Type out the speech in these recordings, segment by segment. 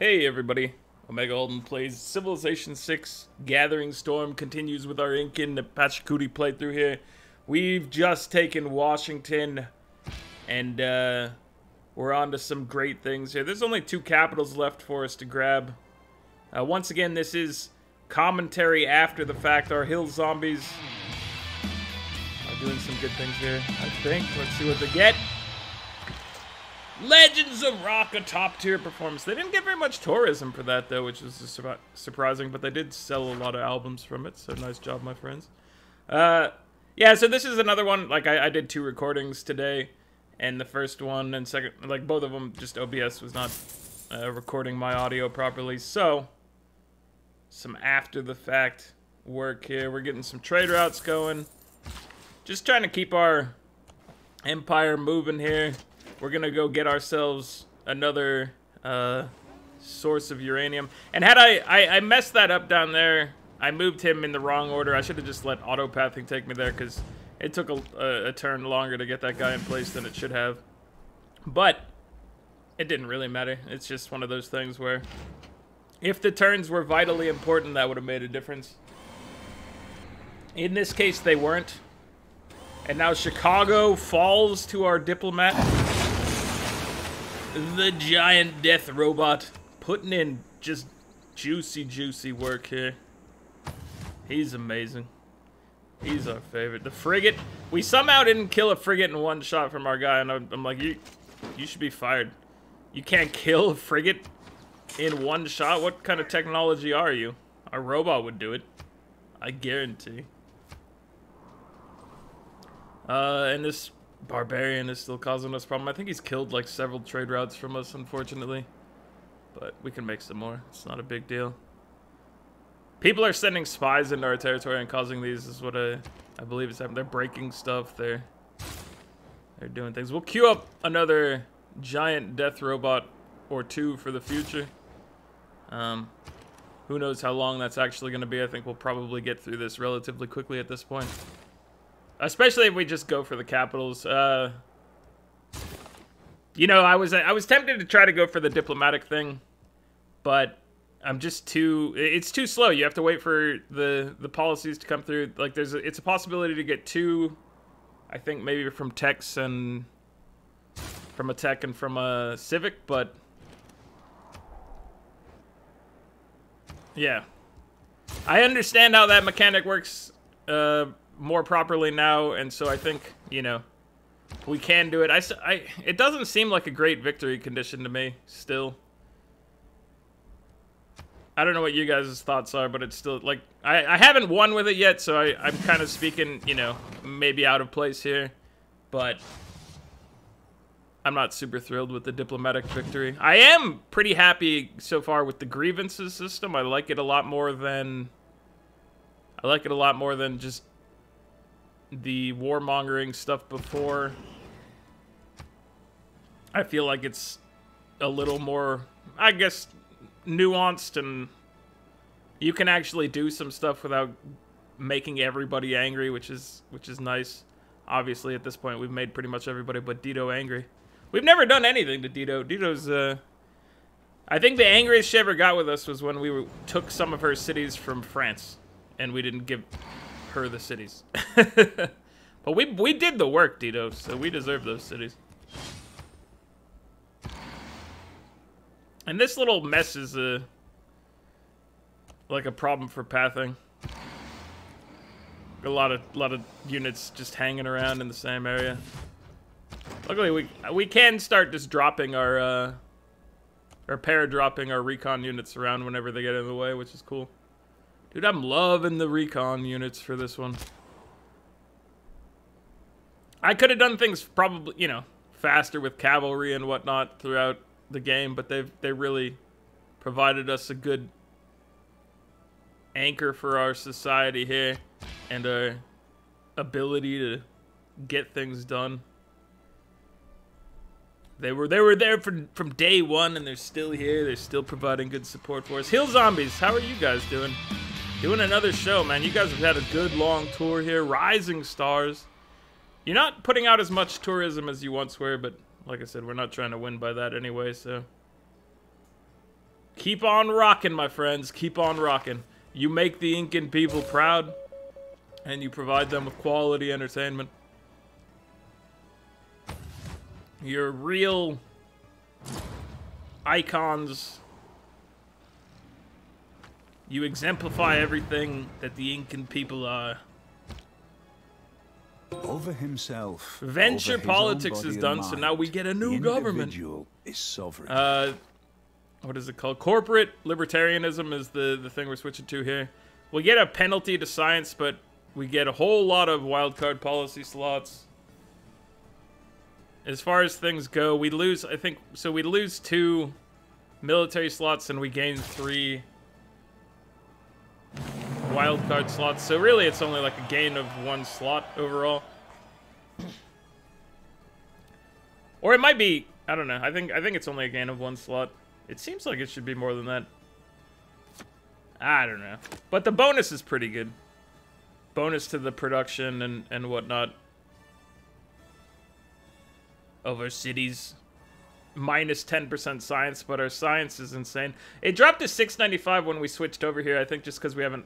Hey everybody, Omega Alden plays Civilization 6 Gathering Storm continues with our Incan Pachacuti playthrough here. We've just taken Washington and we're on to some great things here. There's only 2 capitals left for us to grab. Once again, this is commentary after the fact. Our hill zombies are doing some good things here, I think. Let's see what they get. Legends of Rock, a top-tier performance. They didn't get very much tourism for that, though, which is surprising, but they did sell a lot of albums from it, so nice job, my friends. Yeah, so this is another one. Like, I did 2 recordings today, and the first one and second, like, both of them, just OBS was not recording my audio properly, so some after-the-fact work here. We're getting some trade routes going. Just trying to keep our empire moving here. We're gonna go get ourselves another source of uranium. And had I messed that up down there, I moved him in the wrong order. I should have just let autopathing take me there because it took a turn longer to get that guy in place than it should have. But it didn't really matter. It's just one of those things where if the turns were vitally important, that would have made a difference. In this case, they weren't. And now Chicago falls to our diplomat. The giant death robot putting in just juicy work here. He's amazing. He's our favorite. The frigate. We somehow didn't kill a frigate in one shot from our guy, and I'm like, you should be fired. You can't kill a frigate in one shot? What kind of technology are you? A robot would do it. I guarantee. And this barbarian is still causing us problem. I think he's killed like several trade routes from us, unfortunately. But we can make some more. It's not a big deal. People are sending spies into our territory and causing these is what I believe is happening. They're breaking stuff. They're doing things. We'll queue up another giant death robot or 2 for the future. Who knows how long that's actually going to be. I think we'll probably get through this relatively quickly at this point. Especially if we just go for the capitals. You know, I was tempted to try to go for the diplomatic thing, but I'm just too. It's too slow. You have to wait for the policies to come through. Like it's a possibility to get 2. I think maybe from techs and from a tech and from a civic, but yeah, I understand how that mechanic works. More properly now, and so I think, you know, we can do it. It doesn't seem like a great victory condition to me, still. I don't know what you guys' thoughts are, but it's still, like, I haven't won with it yet, so I'm kind of speaking, you know, maybe out of place here, but I'm not super thrilled with the diplomatic victory. I am pretty happy so far with the grievances system. I like it a lot more than just the warmongering stuff before. I feel like it's a little more, I guess, nuanced, and you can actually do some stuff without making everybody angry, which is nice. Obviously, at this point, we've made pretty much everybody but Dito angry. We've never done anything to Dito. Dito's, I think the angriest she ever got with us was when we took some of her cities from France, and we didn't give her the cities. But we did the work, Dito, so we deserve those cities. And this little mess is like a problem for pathing. A lot of units just hanging around in the same area. Luckily we can start just dropping our or para-dropping our recon units around whenever they get in the way, which is cool. Dude, I'm loving the recon units for this one. I could have done things probably, you know, faster with cavalry and whatnot throughout the game, but they really provided us a good anchor for our society here and our ability to get things done. They were there from day one, and they're still here. They're still providing good support for us. Hill Zombies, how are you guys doing? Doing another show, man. You guys have had a good long tour here. Rising Stars. You're not putting out as much tourism as you once were, but like I said, we're not trying to win by that anyway, so. Keep on rocking, my friends. Keep on rocking. You make the Incan people proud, and you provide them with quality entertainment. You're real icons. You exemplify everything that the Incan people are. Over himself. Venture over politics is done, so now we get a new government. Is sovereign. What is it called? Corporate libertarianism is the thing we're switching to here. We get a penalty to science, but we get a whole lot of wildcard policy slots. As far as things go, we lose, I think, so we lose 2 military slots and we gain 3 wildcard slots. So really it's only like a gain of 1 slot overall. Or it might be, I don't know. I think it's only a gain of 1 slot. It seems like it should be more than that. I don't know. But the bonus is pretty good. Bonus to the production and whatnot of our cities. Minus 10% science, but our science is insane. It dropped to 695 when we switched over here. I think just because we haven't,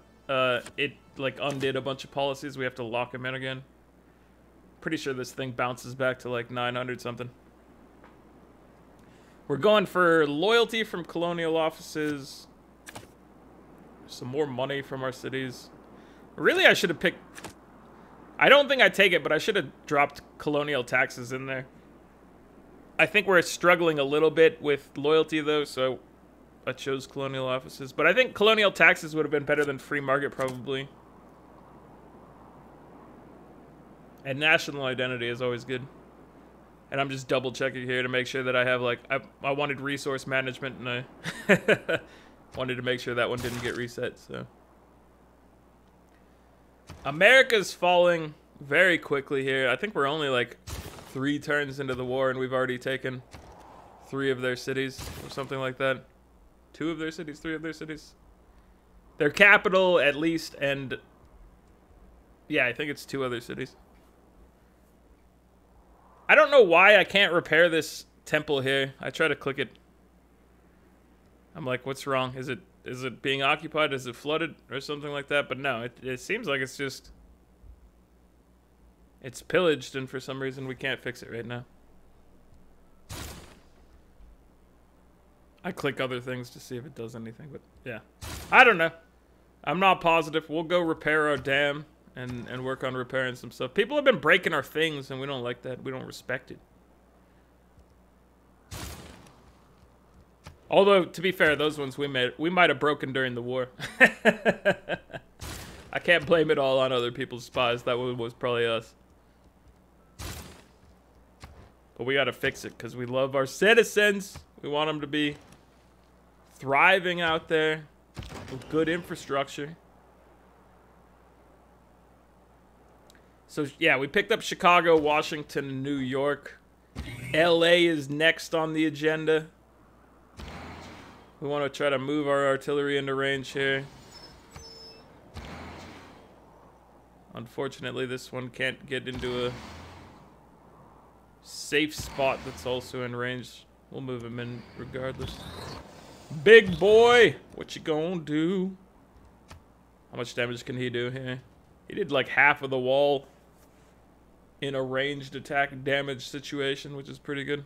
it like undid a bunch of policies. We have to lock them in again. Pretty sure this thing bounces back to like 900 something. We're going for loyalty from colonial offices. Some more money from our cities. Really, I should have picked... I don't think I'd take it, but I should have dropped colonial taxes in there. I think we're struggling a little bit with loyalty, though, so I chose colonial offices. But I think colonial taxes would have been better than free market, probably. And national identity is always good. And I'm just double checking here to make sure that I have, like, I wanted resource management, and I wanted to make sure that one didn't get reset, so. America's falling very quickly here. I think we're only, like, 3 turns into the war, and we've already taken 3 of their cities, or something like that. 2 of their cities, 3 of their cities. Their capital, at least, and... yeah, I think it's 2 other cities. I don't know why I can't repair this temple here. I try to click it. I'm like, what's wrong? Is it being occupied? Is it flooded? Or something like that? But no, it seems like it's just... it's pillaged, and for some reason we can't fix it right now. I click other things to see if it does anything, but yeah. I don't know. I'm not positive. We'll go repair our dam. And work on repairing some stuff. People have been breaking our things, and we don't like that. We don't respect it. Although, to be fair, those ones we might have broken during the war. I can't blame it all on other people's spies. That one was probably us. But we gotta fix it, because we love our citizens. We want them to be thriving out there with good infrastructure. So, yeah, we picked up Chicago, Washington, New York. LA is next on the agenda. We want to try to move our artillery into range here. Unfortunately, this one can't get into a safe spot that's also in range. We'll move him in regardless. Big boy, what you gonna do? How much damage can he do here? He did like half of the wall in a ranged attack damage situation, which is pretty good.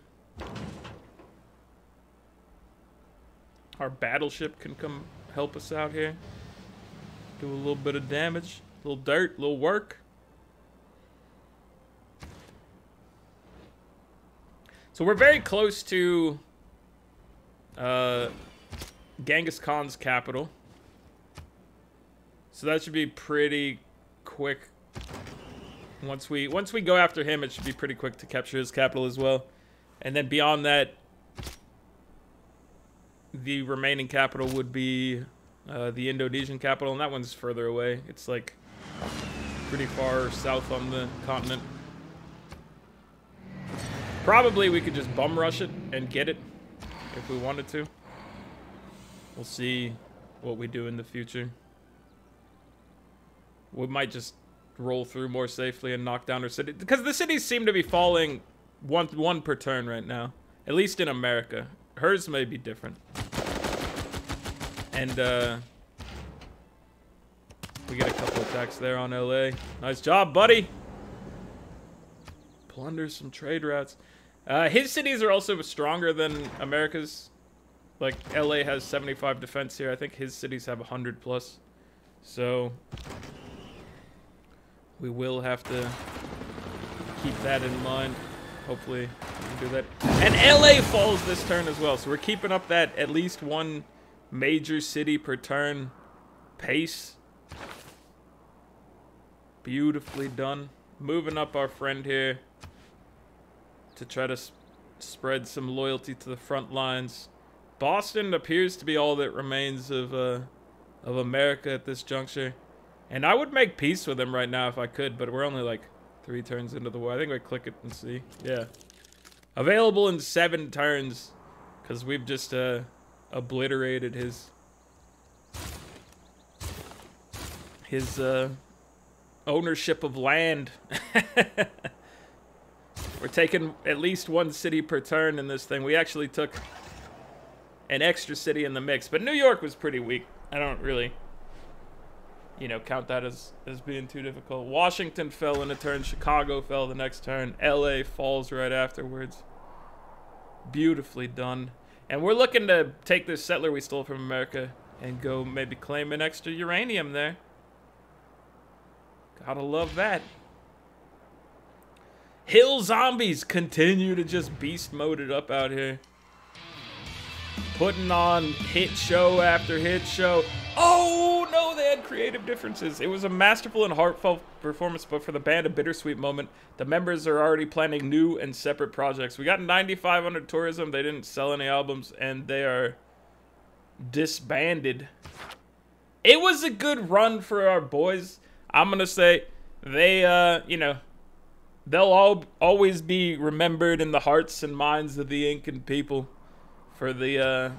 Our battleship can come help us out here. Do a little bit of damage, a little dirt, a little work. So we're very close to Genghis Khan's capital. So that should be pretty quick. Once we go after him, it should be pretty quick to capture his capital as well. And then beyond that, the remaining capital would be the Indonesian capital, and that one's further away. It's like pretty far south on the continent. Probably we could just bum rush it and get it if we wanted to. We'll see what we do in the future. We might just roll through more safely and knock down our city, because the cities seem to be falling one per turn right now, at least in America. Hers may be different. And we get a couple attacks there on LA. Nice job, buddy. Plunder some trade routes. His cities are also stronger than America's. Like, LA has 75 defense here. I think his cities have 100 plus. So, we will have to keep that in mind. Hopefully, we can do that. And LA falls this turn as well. So, we're keeping up that at least one major city per turn pace. Beautifully done. Moving up our friend here to try to spread some loyalty to the front lines. Boston appears to be all that remains of America at this juncture. And I would make peace with him right now if I could, but we're only like 3 turns into the war. I think I click it and see. Yeah. Available in 7 turns because we've just obliterated his ownership of land. We're taking at least 1 city per turn in this thing. We actually took an extra city in the mix, but New York was pretty weak. I don't really, you know, count that as being too difficult. Washington fell in a turn. Chicago fell the next turn. LA falls right afterwards. Beautifully done. And we're looking to take this settler we stole from America and go maybe claim an extra uranium there. Gotta love that. Hill zombies continue to just beast mode it up out here. Putting on hit show after hit show. Oh, no, they had creative differences. It was a masterful and heartfelt performance, but for the band, a bittersweet moment. The members are already planning new and separate projects. We got 9,500 tourism. They didn't sell any albums, and they are disbanded. It was a good run for our boys. I'm going to say they, you know, they'll always be remembered in the hearts and minds of the Incan people for the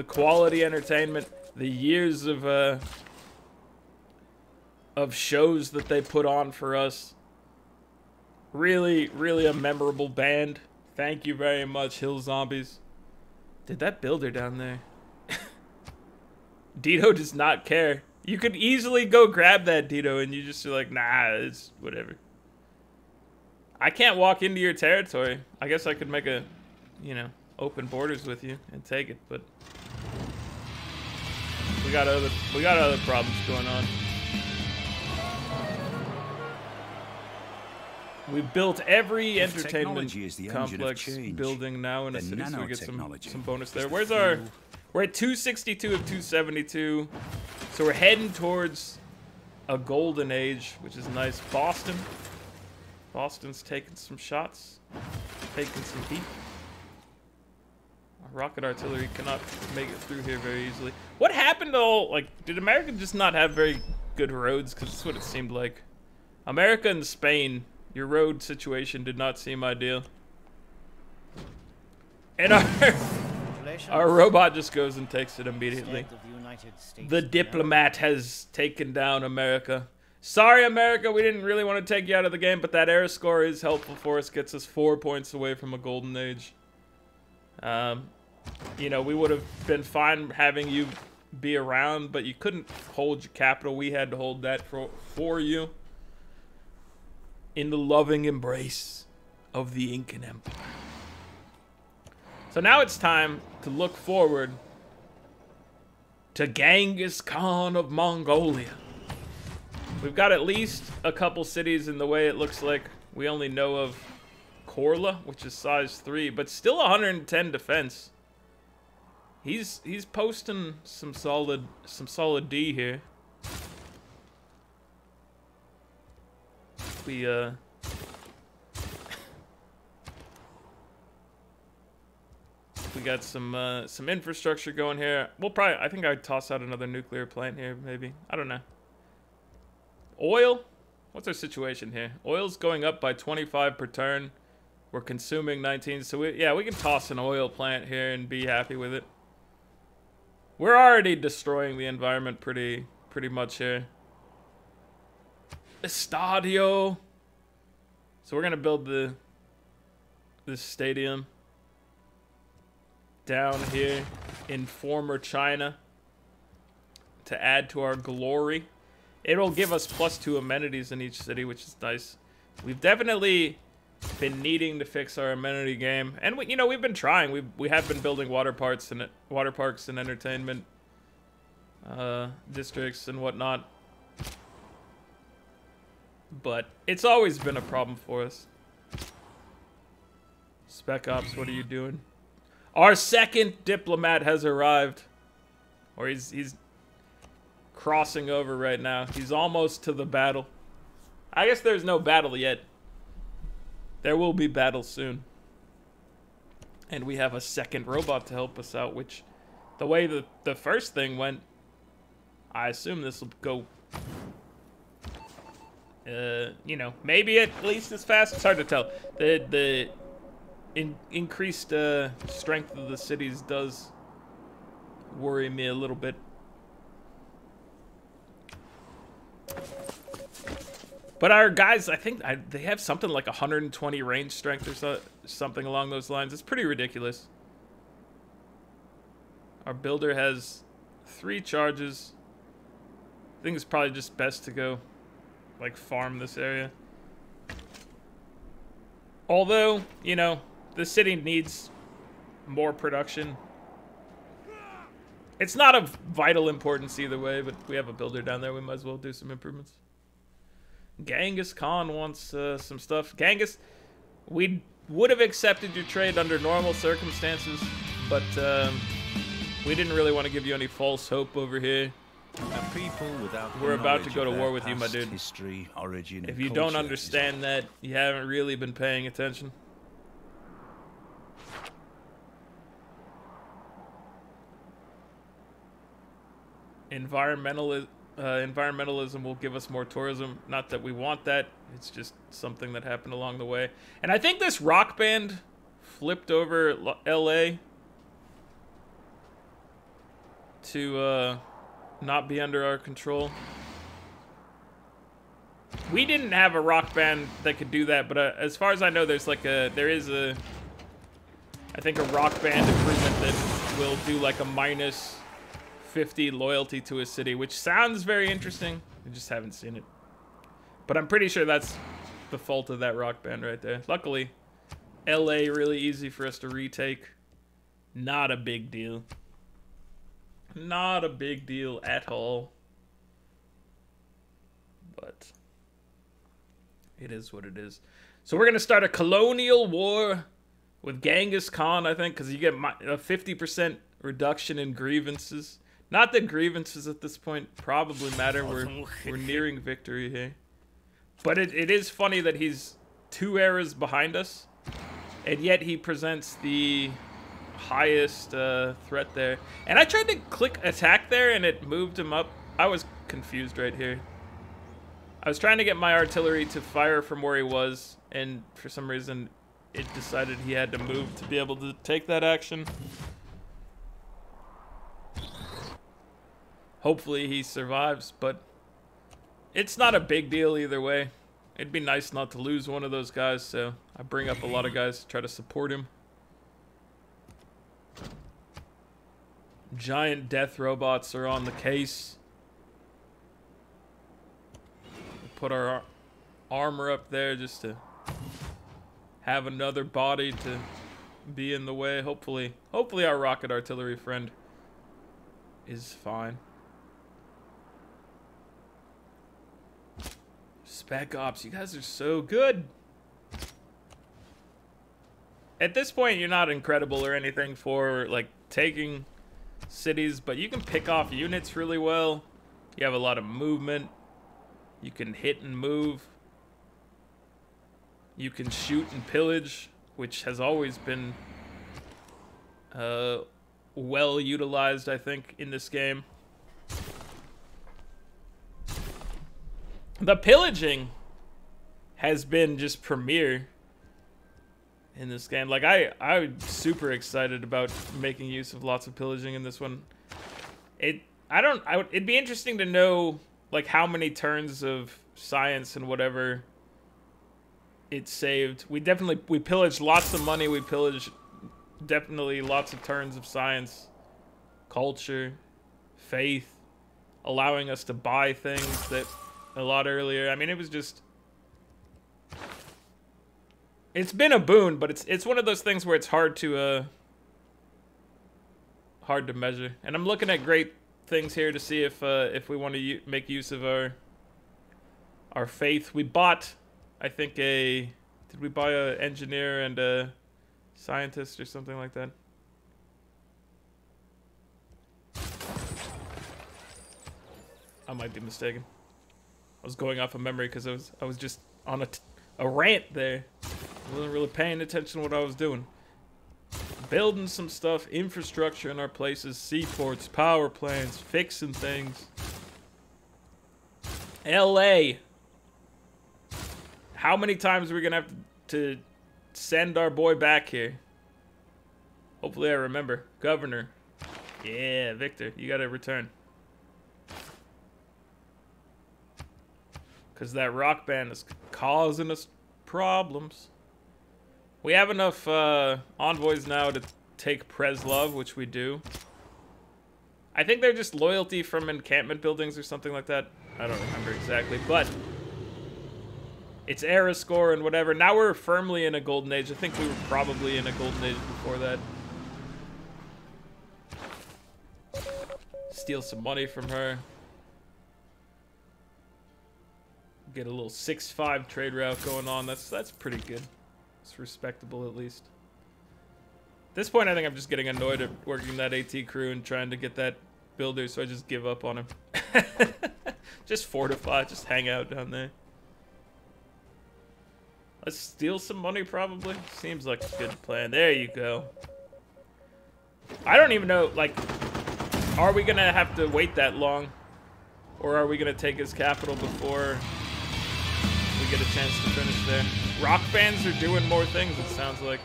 quality entertainment, the years of shows that they put on for us. Really, really a memorable band. Thank you very much, Hill Zombies. Did that builder down there? Dito does not care. You could easily go grab that, Dito, and you just are like, nah, it's whatever. I can't walk into your territory. I guess I could make a, you know, open borders with you and take it, but we got other problems going on. We've built every entertainment complex building now in a city, so we get some bonus there. Where's our... We're at 262 of 272, so we're heading towards a golden age, which is nice. Boston's taking some shots, taking some heat. Rocket artillery cannot make it through here very easily. What happened to all, like, did America just not have very good roads? Because that's what it seemed like. America and Spain, your road situation did not seem ideal. And our robot just goes and takes it immediately. The diplomat has taken down America. Sorry, America, we didn't really want to take you out of the game, but that air score is helpful for us. Gets us 4 points away from a golden age. You know, we would have been fine having you be around, but you couldn't hold your capital. We had to hold that for you. In the loving embrace of the Incan Empire. So now it's time to look forward to Genghis Khan of Mongolia. We've got at least a couple cities in the way it looks like. We only know of Korla, which is size 3, but still 110 defense. He's posting some solid D here. We got some infrastructure going here. We'll probably, I think I'd toss out another nuclear plant here, maybe. I don't know. Oil? What's our situation here? Oil's going up by 25 per turn. We're consuming 19, so we can toss an oil plant here and be happy with it. We're already destroying the environment pretty much here. Estadio. So we're gonna build this stadium down here in former China. to add to our glory. It'll give us +2 amenities in each city, which is nice. We've definitely been needing to fix our amenity game, and you know, we've been trying. We have been building water parks and entertainment districts and whatnot, but it's always been a problem for us. Spec Ops, what are you doing? Our second diplomat has arrived, or he's crossing over right now. He's almost to the battle. I guess there's no battle yet. There will be battle soon. And we have a second robot to help us out, which, the way the first thing went, I assume this will go, you know, maybe at least as fast. It's hard to tell. The increased strength of the cities does worry me a little bit. But our guys, I think they have something like 120 range strength or something along those lines. It's pretty ridiculous. Our builder has 3 charges. I think it's probably just best to go, like, farm this area. Although, you know, the city needs more production. It's not of vital importance either way, but we have a builder down there. We might as well do some improvements. Genghis Khan wants some stuff. Genghis, we would have accepted your trade under normal circumstances, but we didn't really want to give you any false hope over here. We're about to go to war with you, my dude. History, origin, if you don't understand that, you haven't really been paying attention. Environmentalism will give us more tourism. Not that we want that. It's just something that happened along the way. And I think this rock band flipped over LA to not be under our control. We didn't have a rock band that could do that, but as far as I know, there's like I think a rock band improvement that will do like a -50 loyalty to a city, which sounds very interesting. I just haven't seen it. But I'm pretty sure that's the fault of that rock band right there. Luckily, LA really easy for us to retake. Not a big deal. Not a big deal at all. But it is what it is. So we're going to start a colonial war with Genghis Khan, I think, because you get a 50% reduction in grievances. Not that grievances at this point probably matter. We're nearing victory here. But it is funny that he's 2 eras behind us, and yet he presents the highest threat there. And I tried to click attack there, and it moved him up. I was confused right here. I was trying to get my artillery to fire from where he was, and for some reason it decided he had to move to be able to take that action. Hopefully he survives, but it's not a big deal either way. It'd be nice not to lose one of those guys, so I bring up a lot of guys to try to support him. Giant death robots are on the case. We put our armor up there just to have another body to be in the way. Hopefully our rocket artillery friend is fine. Spec Ops, you guys are so good. At this point, you're not incredible or anything for like taking cities, but you can pick off units really well. You have a lot of movement. You can hit and move. You can shoot and pillage, which has always been well utilized, I think, in this game. The pillaging has been just premier in this game. Like I'm super excited about making use of lots of pillaging in this one. It'd be interesting to know like how many turns of science and whatever it saved. We pillaged lots of money. We pillaged definitely lots of turns of science, culture, faith, allowing us to buy things that a lot earlier. I mean, it was just... It's been a boon, but it's one of those things where it's hard to measure. And I'm looking at great things here to see if we want to make use of our faith. We bought, I think, did we buy an engineer and a scientist or something like that? I might be mistaken. I was going off of memory because I was just on a rant there. I wasn't really paying attention to what I was doing. Building some stuff, infrastructure in our places, seaports, power plants, fixing things. LA. How many times are we gonna have to send our boy back here? Hopefully I remember. Governor. Yeah, Victor, you gotta return. Because that rock band is causing us problems. We have enough envoys now to take Preslov, which we do. I think they're just loyalty from encampment buildings or something like that. I don't remember exactly, but it's era score and whatever. Now we're firmly in a golden age. I think we were probably in a golden age before that. Steal some money from her. Get a little 6-5 trade route going on. That's pretty good. It's respectable at least. At this point, I think I'm just getting annoyed at working that AT crew and trying to get that builder, so I just give up on him. Just fortify, just hang out down there. Let's steal some money probably. Seems like a good plan. There you go. I don't even know, like, are we gonna have to wait that long? Or are we gonna take his capital before we get a chance to finish there? Rock bands are doing more things, it sounds like.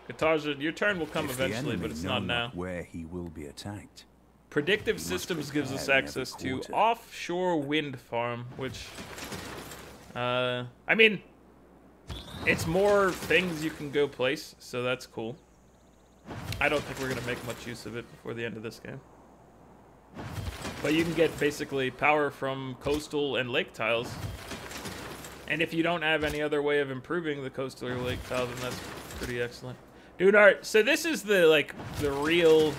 Katarja, your turn will come eventually, but it's not now. Where he will be attacked. Predictive systems gives us access to offshore wind farm, which, I mean, it's more things you can go place, so that's cool. I don't think we're gonna make much use of it before the end of this game. But you can get basically power from coastal and lake tiles. And if you don't have any other way of improving the coastal or lake tile, then that's pretty excellent. Dude, alright, so this is the real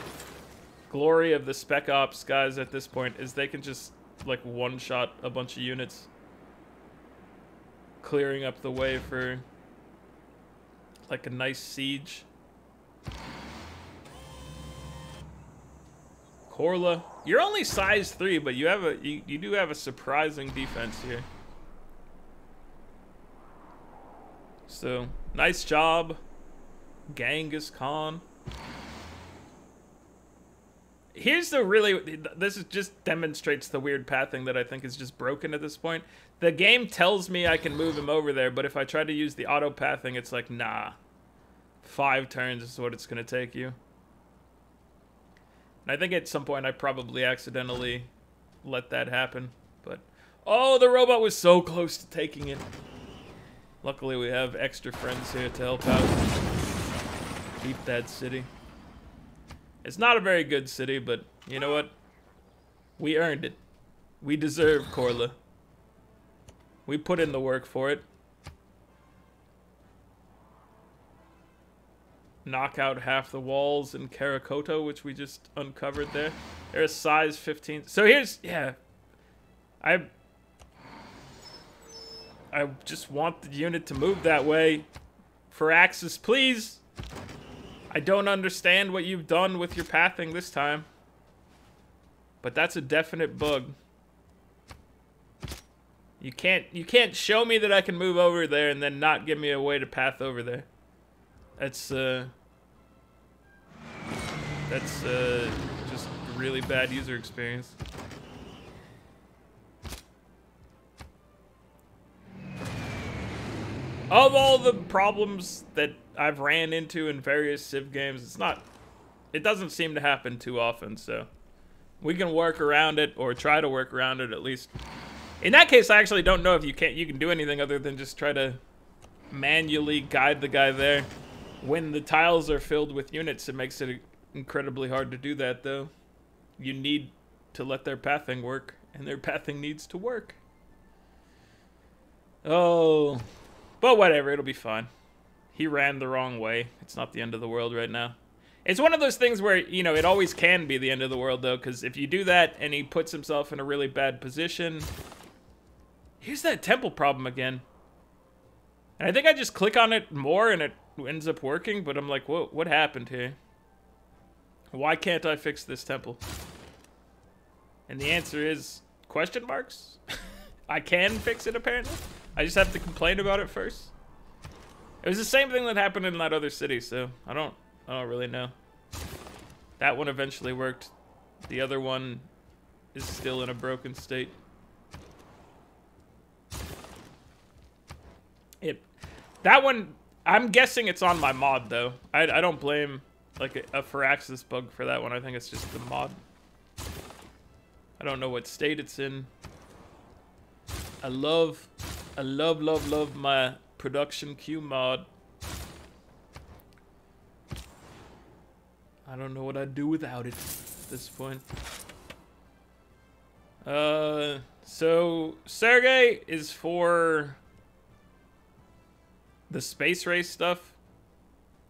glory of the Spec Ops guys at this point, is they can just, like, one-shot a bunch of units. Clearing up the way for, like, a nice siege. Korla, you're only size 3, but you have you do have a surprising defense here. So, nice job, Genghis Khan. Here's the really, this is just demonstrates the weird pathing that I think is just broken at this point. The game tells me I can move him over there, but if I try to use the auto pathing, it's like, nah. 5 turns is what it's gonna take you. And I think at some point I probably accidentally let that happen, but... Oh, the robot was so close to taking it. Luckily we have extra friends here to help out. Keep that city. It's not a very good city, but you know what? We earned it. We deserve Korla. We put in the work for it. Knock out half the walls in Karakoto, which we just uncovered there. They're a size 15. So here's, yeah. I just want the unit to move that way. For Axis, please. I don't understand what you've done with your pathing this time. But that's a definite bug. You can't show me that I can move over there and then not give me a way to path over there. That's just really bad user experience. Of all the problems that I've ran into in various Civ games, it doesn't seem to happen too often, so we can work around it, or try to work around it at least. In that case, I actually don't know if you can do anything other than just try to manually guide the guy there. When the tiles are filled with units, it makes it incredibly hard to do that, though. you need to let their pathing work, and their pathing needs to work. Oh, but whatever, it'll be fine. He ran the wrong way. It's not the end of the world right now. It's one of those things where, you know, it always can be the end of the world, though, because if you do that and he puts himself in a really bad position... Here's that temple problem again. And I think I just click on it more and it ends up working, but I'm like, whoa, what happened here? Why can't I fix this temple? And the answer is question marks. I can fix it, apparently. I just have to complain about it first. It was the same thing that happened in that other city, so I don't really know. That one eventually worked. The other one is still in a broken state. That one, I'm guessing it's on my mod, though. I don't blame, like, a Firaxis bug for that one. I think it's just the mod. I don't know what state it's in. I love my production queue mod. I don't know what I'd do without it at this point. So Sergey is for the space race stuff,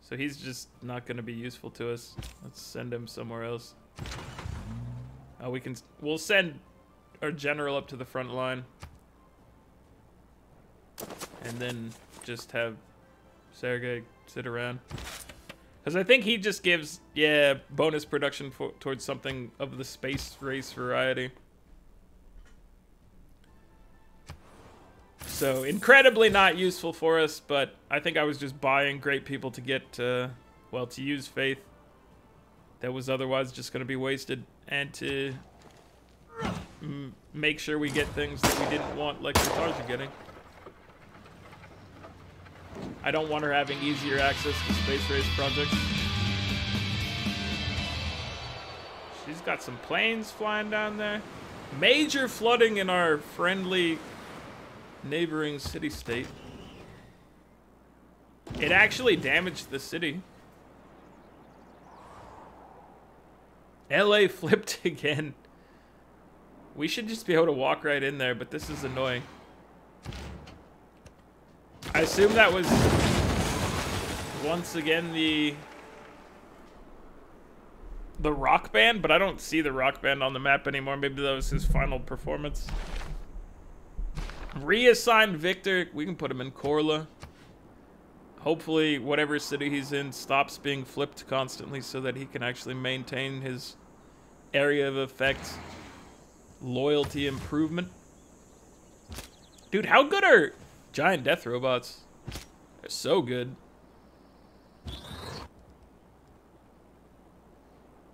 so he's just not going to be useful to us. Let's send him somewhere else. We'll send our general up to the front line, and then just have Sergey sit around, because I think he just gives bonus production towards something of the space race variety. So, incredibly not useful for us, but I think I was just buying great people to get, well, to use faith that was otherwise just going to be wasted, and to make sure we get things that we didn't want, like the cars are getting. I don't want her having easier access to space race projects. She's got some planes flying down there. Major flooding in our friendly neighboring city-state. It actually damaged the city. LA flipped again. We should just be able to walk right in there, but this is annoying. I assume that was once again the rock band, but I don't see the rock band on the map anymore. Maybe that was his final performance. Reassigned Victor. We can put him in Korla. Hopefully whatever city he's in stops being flipped constantly so that he can actually maintain his area of effect loyalty improvement. Dude, how good are giant death robots? They're so good.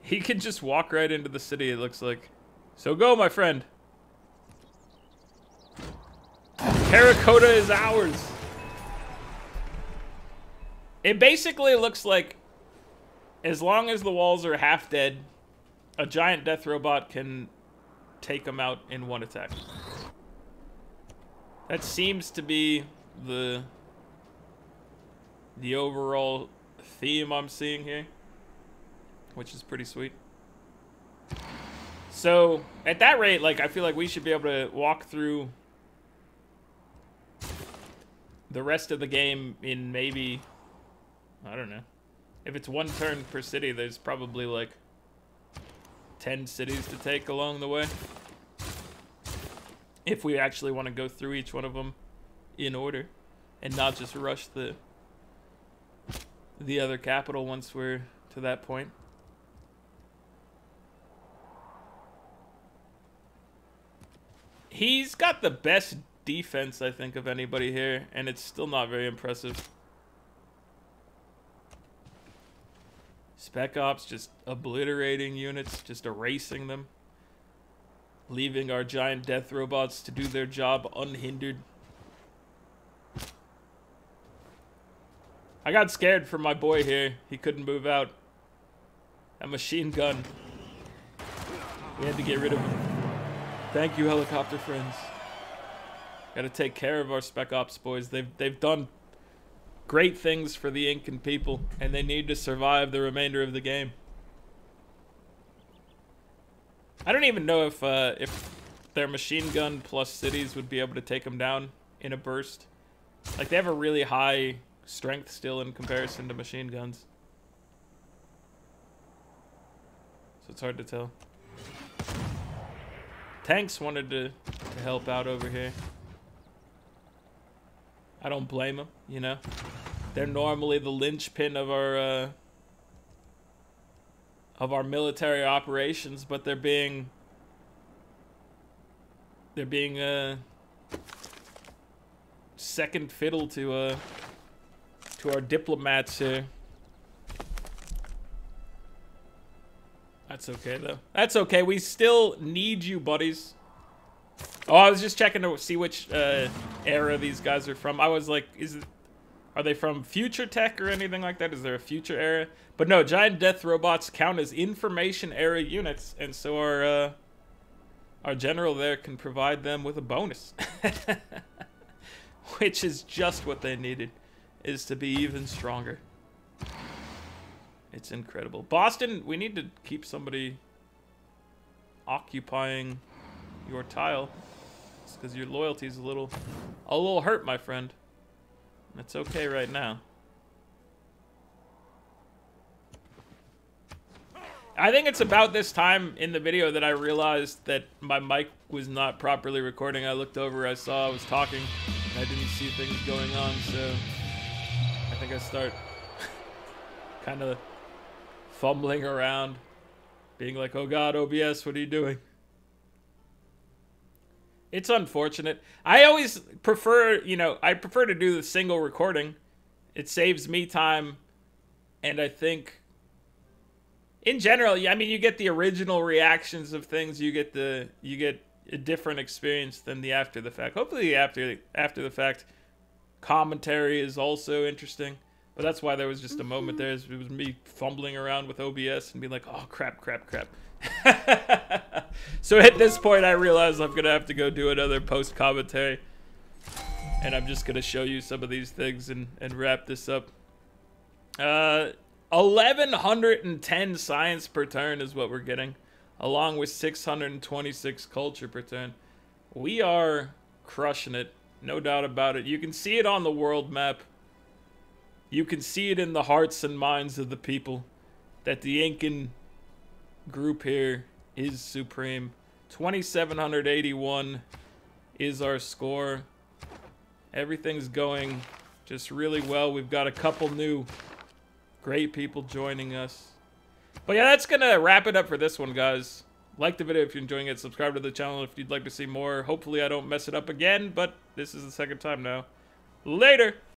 He can just walk right into the city, it looks like. So go, my friend. Terracotta is ours. It basically looks like, as long as the walls are half dead, a giant death robot can take them out in one attack. That seems to be the overall theme I'm seeing here, which is pretty sweet. So at that rate, like, I feel like we should be able to walk through the rest of the game in maybe, I don't know. If it's one turn per city, there's probably like 10 cities to take along the way. If we actually want to go through each one of them in order and not just rush the other capital once we're to that point. He's got the best defense, I think, of anybody here, and it's still not very impressive. Spec Ops just obliterating units, just erasing them, leaving our giant death robots to do their job unhindered. I got scared for my boy here. He couldn't move out. A machine gun. We had to get rid of him. Thank you, helicopter friends. Gotta take care of our Spec Ops boys. They've done great things for the Incan people, and they need to survive the remainder of the game. I don't even know if their machine gun plus cities would be able to take them down in a burst. Like, they have a really high strength still in comparison to machine guns. So it's hard to tell. Tanks wanted to help out over here. I don't blame them, you know. They're normally the linchpin of our military operations, but they're being second fiddle to our diplomats here. That's okay though. That's okay. We still need you, buddies. Oh, I was just checking to see which era these guys are from. I was like, are they from future tech or anything like that? Is there a future era? But no, giant death robots count as information era units, and so our general there can provide them with a bonus. Which is just what they needed, is to be even stronger. It's incredible. Boston, we need to keep somebody occupying your tile. It's because your loyalty is a little hurt, my friend. That's okay right now. I think it's about this time in the video that I realized that my mic was not properly recording. I looked over, I saw I was talking, and I didn't see things going on, so I think I start kind of fumbling around, being like, oh god, OBS, what are you doing? It's unfortunate. I always prefer, you know, I prefer to do the single recording. It saves me time, and I think in general, I mean, you get the original reactions of things. You get a different experience than the after the fact. Hopefully, after the fact commentary is also interesting. But that's why there was just a moment there. It was me fumbling around with OBS and being like, oh crap. So at this point, I realized I'm gonna have to go do another post commentary, and I'm just gonna show you some of these things and wrap this up. 1110 science per turn is what we're getting, along with 626 culture per turn. We are crushing it, no doubt about it. You can see it on the world map. You can see it in the hearts and minds of the people that the Incan group here is supreme. 2,781 is our score. Everything's going just really well. We've got a couple new great people joining us. But yeah, that's gonna wrap it up for this one, guys. Like the video if you're enjoying it. Subscribe to the channel if you'd like to see more. Hopefully I don't mess it up again, but this is the second time now. Later!